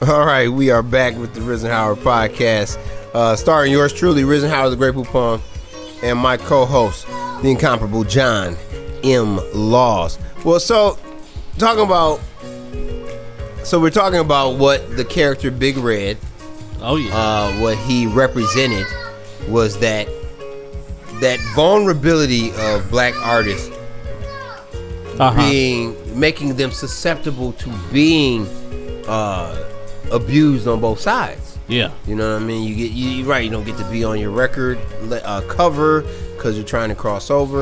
All right, we are back with the Risen Howard podcast, starring yours truly, Risen Howard, the Great Poupon, and my co-host, the incomparable John M. Laws. Well, we're talking about what the character Big Red, what he represented was that vulnerability of black artists making them susceptible to being abused on both sides. Yeah, you know what I mean. You don't get to be on your record cover because you're trying to cross over,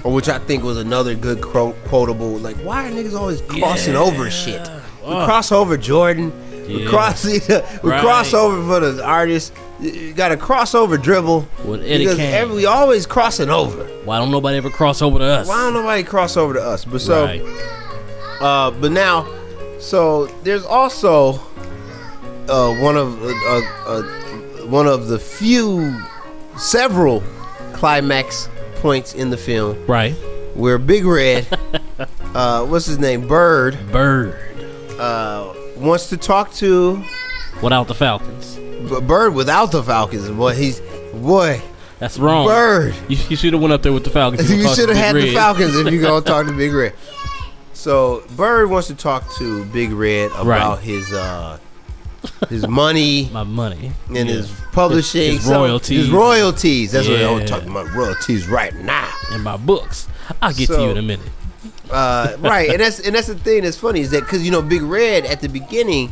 or which I think was another good quotable. Like, why are niggas always crossing over shit? We cross over Jordan. We cross over for the artists. You got a crossover dribble with Eddie Kane. We always crossing over. Why don't nobody ever cross over to us? Why don't nobody cross over to us? But but now, so there's also one of the several climax points in the film, right, where Big Red, what's his name, Bird, wants to talk to without the Falcons. Bird without the Falcons, boy. That's wrong. Bird. You should have went up there with the Falcons. You should have had the Falcons if you're going to talk to Big Red. So, Bird wants to talk to Big Red about his money. My money. And his publishing. His royalties. His royalties. That's what I'm talking about. Royalties right now. And my books. I'll get to you in a minute. Right. And that's the thing that's funny is that because, Big Red at the beginning,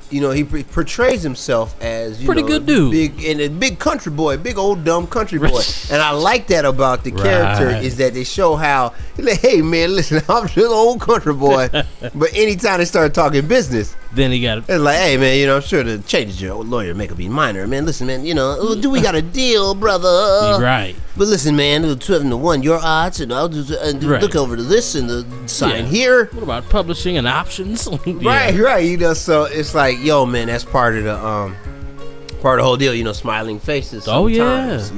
he portrays himself as pretty good dude, a big country boy, big old dumb country boy, and I like that about the character is that they show how, like, hey man, listen, I'm just an old country boy, but anytime they start talking business, then he got it. It's like, hey man, I'm sure the changes your lawyer make it be minor, man. Listen, man, do we got a deal, brother? Right. But listen, man, 12-1, your odds, and I'll just look over to this and the sign here. What about publishing and options? Right. So it's like, yo, man, that's part of the whole deal. Smiling faces. Sometimes,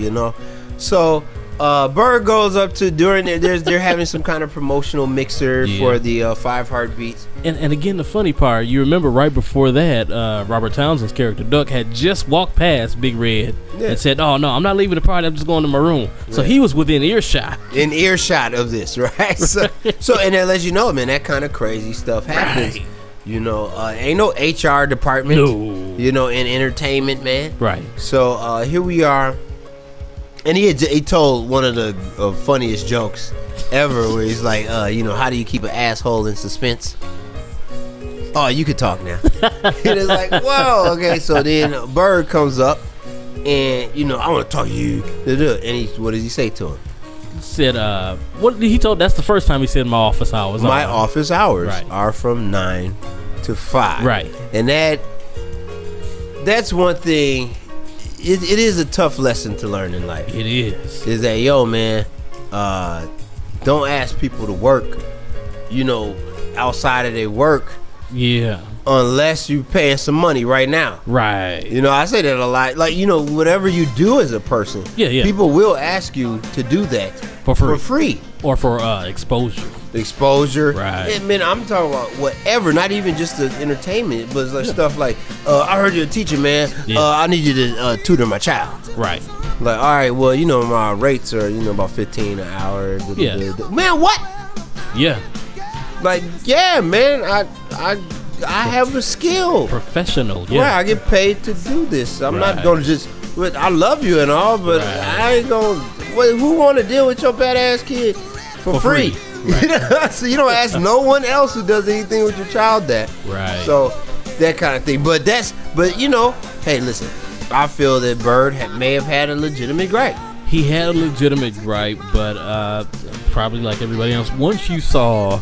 So Bird goes up to they're having some kind of promotional mixer for the 5 Heartbeats. And again, the funny part, you remember right before that, Robert Townsend's character Duck had just walked past Big Red and said, "Oh no, I'm not leaving the party. I'm just going to my room." So he was within earshot. In earshot of this, right? So and that lets you know, man, that kind of crazy stuff happens. Right. Ain't no HR department. No. In entertainment, man. Right. So here we are. And he told one of the funniest jokes ever, where he's like, how do you keep an asshole in suspense? Oh, you could talk now. And it's like, whoa, okay. So then Bird comes up, and I want to talk to you. And what does he say to him? Said, that's the first time he said my office hours. My office hours are from 9 to 5. Right. And that's one thing. It is a tough lesson to learn in life. It is. Is that, yo, man, don't ask people to work, outside of their work. Yeah. Unless you paying some money right now. Right. I say that a lot. Like, whatever you do as a person, people will ask you to do that for free. Or for exposure. Right. And, man, I'm talking about whatever, not even just the entertainment, but it's like stuff like, I heard you're a teacher, man. I need you to tutor my child. Right. Like, all right, well, my rates are, about $15 an hour. Man, what? Yeah. Like, yeah, man, I have a skill. Professional, Right, I get paid to do this. I'm not going to just, I love you and all, but I ain't going to, who want to deal with your badass kid for free? Right. So you don't ask no one else who does anything with your child that. Right. So that kind of thing. But hey, listen, I feel that Bird may have had a legitimate gripe. He had a legitimate gripe, but probably like everybody else, once you saw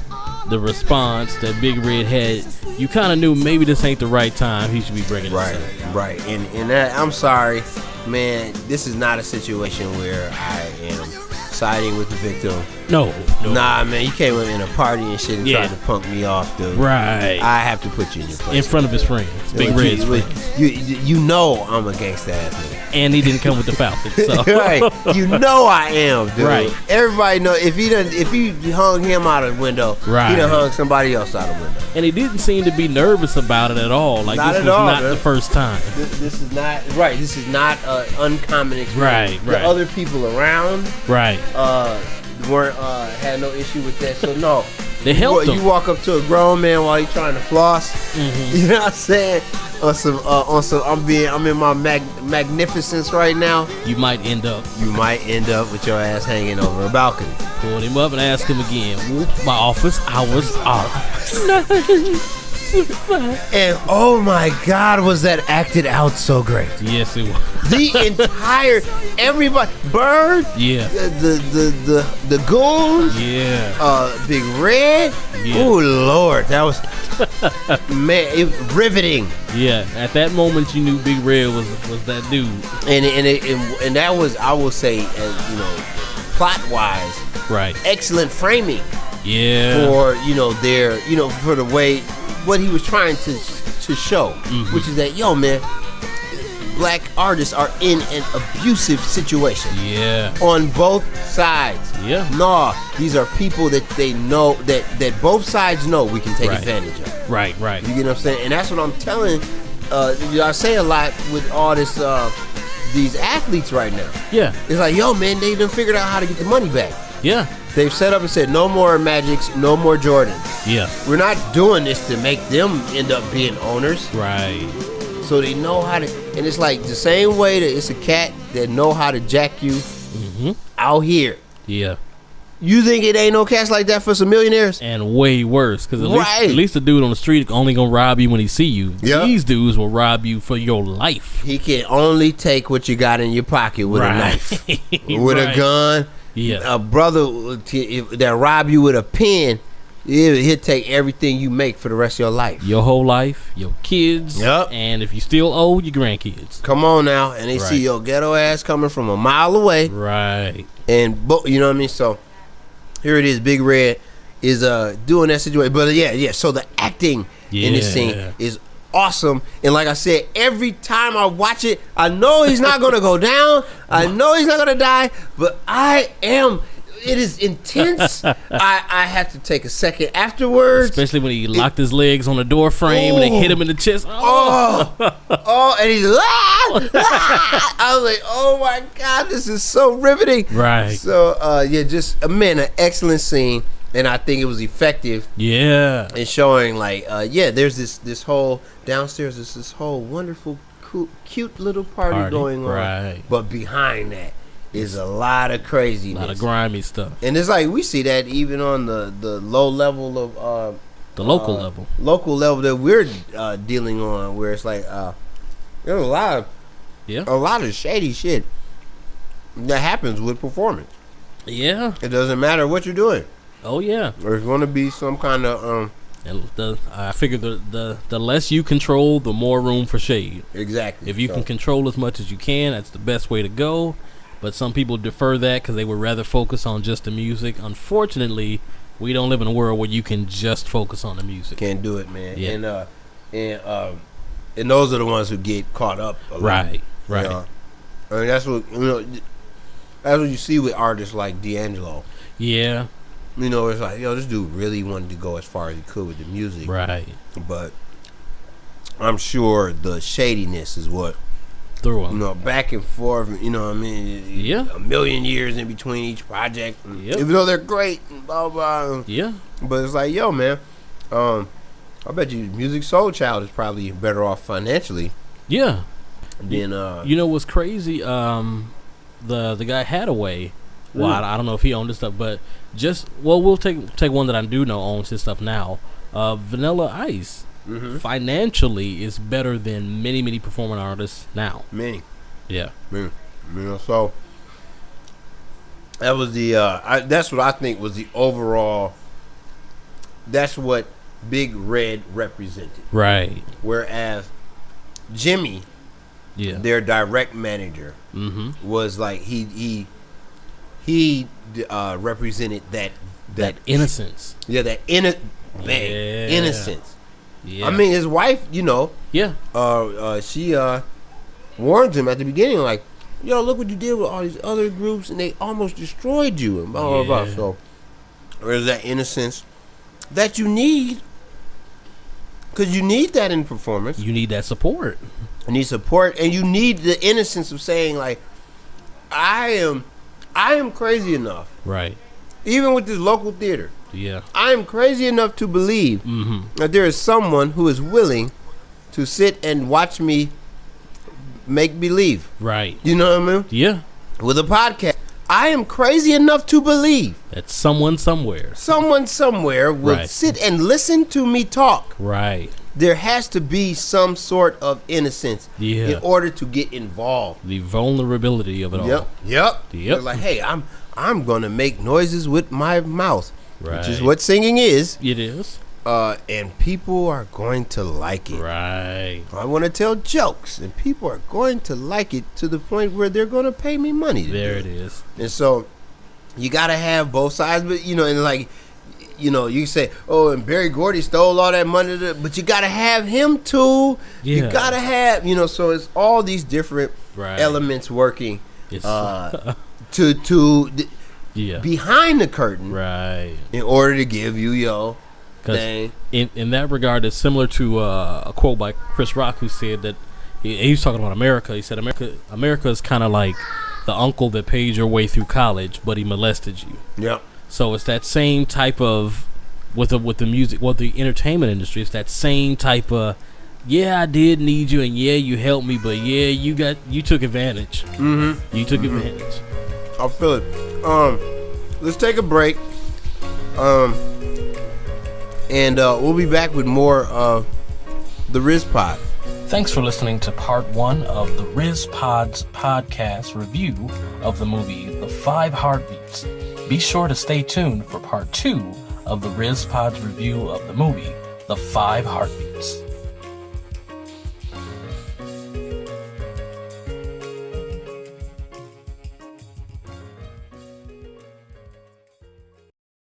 the response that Big Red had, you kind of knew maybe this ain't the right time. He should be bringing it up. Right. And that, I'm sorry, man, this is not a situation where I am siding with the victim. No. Nah, man, you came in a party and shit and tried to punk me off, dude. Right. I have to put you in your place. In front of his friends. Big Red's friends. You know I'm a gangsta ass nigga. And he didn't come with the Falcon. So. Right. You know I am, dude. Right. Everybody know if he hung him out of the window, Right. he done hung somebody else out of the window. And he didn't seem to be nervous about it at all. Like Not this at was all, not man. the first time. This is not right. This is not an uncommon experience. Right, The right. other people around Right. weren't had no issue with that. So no, They helped him. You walk up to a grown man while he's trying to floss. Mm-hmm. You know what I'm saying? On some. I'm in my magnificence right now. You might end up. You might end up with your ass hanging over a balcony. Pulled him up and asked him again. Whoop, my office hours are 9 to 5. And oh my God, was that acted out so great? Yes, it was. The entire everybody, Bird, Yeah. the goons, Yeah. Big Red. Yeah. Oh Lord, that was man, riveting. Yeah. At that moment, you knew Big Red was that dude. And that was, I will say, plot wise, Right. excellent framing Yeah. for their for the way what he was trying to show, which is that man, black artists are in an abusive situation Yeah. on both sides. Yeah. No, these are people that they know that both sides know we can take Right. advantage of. Right. Right. You get what I'm saying? And that's what I'm telling. I say a lot with all this these athletes right now. Yeah. It's like, man, they done figured out how to get the money back. Yeah. They've set up and said, no more Magics, no more Jordans. Yeah. We're not doing this to make them end up being owners. Right. So they know how to, and it's like the same way that it's a cat that know how to jack you out here. Yeah. You think it ain't no cats like that for some millionaires? And way worse, because Right. at least the dude on the street only gonna rob you when he see you. Yep. These dudes will rob you for your life. He can only take what you got in your pocket with a knife, with a Right. gun. Yeah. A brother that rob you with a pen, he'll take everything you make for the rest of your life. Your whole life, your kids, Yep. and if you still owe, your grandkids. Come on now, and they Right. see your ghetto ass coming from a mile away, Right. and you know what I mean. So here it is. Big Red is doing that situation, but yeah. So the acting in this scene Yeah. is awesome, and like I said, every time I watch it, I know he's not gonna go down. I know he's not gonna die, but I am. It is intense. I have to take a second afterwards. Especially when he locked his legs on the door frame and they hit him in the chest. Oh, and he's I was like, oh my God, this is so riveting. Right. So, just an excellent scene, and I think it was effective Yeah. in showing, like, there's this whole downstairs, there's this whole wonderful, cool, cute little party going on, right. but behind that is a lot of A craziness, lot of grimy stuff. and it's like we see that even on the low level of The local level. local level that we're dealing on, where it's like there's a lot of shady shit that happens with performance. Yeah. It doesn't matter what you're doing. Oh yeah. There's going to be some kind of And I figure the less you control, the more room for shade. exactly. If you can control as much as you can, that's the best way to go. But some people defer that because they would rather focus on just the music. Unfortunately, we don't live in a world where you can just focus on the music. Can't do it, man. Yeah. And those are the ones who get caught up. A lot, Right. Right. you know? I mean, that's what you see with artists like D'Angelo. Yeah. It's like, this dude really wanted to go as far as he could with the music. Right. But I'm sure the shadiness is what, Through them. back and forth, what I mean? Yeah. A million years in between each project. Yep. Even though they're great, blah, blah. Yeah. But it's like, man, I bet you Music Soul Child is probably better off financially Yeah. than, You know what's crazy? The guy Hadaway. Well, I don't know if he owned this stuff, but we'll take one that I do know owns his stuff now. Vanilla Ice financially is better than many performing artists now. many. Yeah. So that was that's what I think was the overall. That's what Big Red represented. Right. Whereas Jimmy, Yeah. their direct manager, was like he represented that innocence. Yeah, that innocence. Yeah. I mean, his wife, Yeah. she warns him at the beginning, like, yo, look what you did with all these other groups, and they almost destroyed you, and blah, blah, blah. So there's that innocence that you need, because you need that in performance. You need that support. You need support, and you need the innocence of saying, like, I am crazy enough, Right. even with this local theater, Yeah. I am crazy enough to believe that there is someone who is willing to sit and watch me make believe. Right. You know what I mean? Yeah. With a podcast, I am crazy enough to believe That someone somewhere. someone somewhere will Right. sit and listen to me talk. Right. There has to be some sort of innocence Yeah. in order to get involved. The vulnerability of it all. Yep. Yep. They're like, hey, I'm gonna make noises with my mouth, which is Right. what singing is. It is. And people are going to like it. Right. I want to tell jokes, and people are going to like it to the point where they're going to pay me money to There do it is. And so you got to have both sides, but and like, you say, oh, and Barry Gordy stole all that money, but you got to have him too. Yeah. You got to have, so it's all these different Right. elements working It's to yeah. behind the curtain Right. in order to give you your Because thing. in that regard, it's similar to a quote by Chris Rock, who said that he was talking about America. He said America is kind of like the uncle that paid your way through college, but he molested you. Yep. So it's that same type of with the music, the entertainment industry. It's that same type of, yeah, I did need you, and yeah, you helped me, but yeah, you took advantage. Mm-hmm. You took advantage. I feel it. Let's take a break. And we'll be back with more of the Riz Pod. Thanks for listening to part 1 of the Riz Pod's podcast review of the movie The Five Heartbeats. Be sure to stay tuned for part 2 of the Riz Pod's review of the movie The Five Heartbeats.